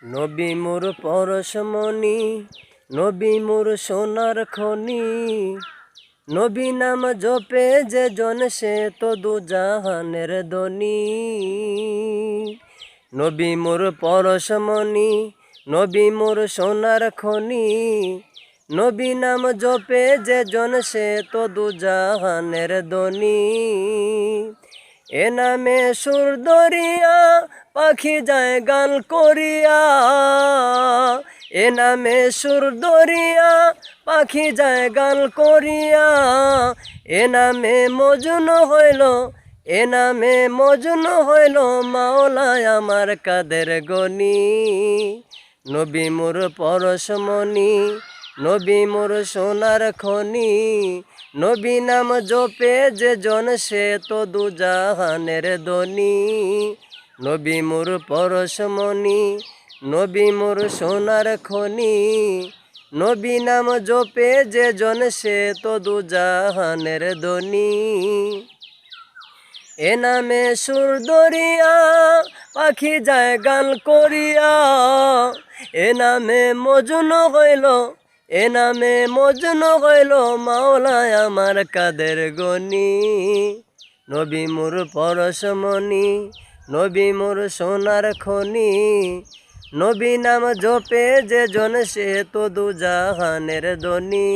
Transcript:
নবী মোর পরশমণি, নবী মোর সোনার খনি। নবী নাম জপে যে জন সে তো দু জাহানের ধনী। নবী মোর পরশমণি, নবী মোর সোনার খনি। নবী নাম জপে যে জন সে তো দু জাহানের ধনী। এ নামে সুর দরিয়া পাখি যায় গান করিয়া। এ নামে সুর দরিয়া পাখি যায় গান করিয়া। এ নামে মজনু হইল, এ নামে মজনু হইল মাওলায় আমার কাদের গনি। নবী মোর পরশমণি, নবী মোর সোনার খনি। নবী নাম জপে যে জন সে তো দু জাহানের ধনী। নবী মোর পরশমণি, নবী মোর সোনার খনি। নবী নাম জপে যে জন সে তো দু জাহানের ধনী। এ নামে সুর দরিয়া পাখি যায় গান করিয়া। এ নামে মজনু হইল, এ নামে মজনু হইল মাওলায় আমার কাদের গনি। নবী মোর পরশমণি, নবী মোর সোনার খনি। নবী নাম জপে যে জন সে তো দু জাহানের ধনী।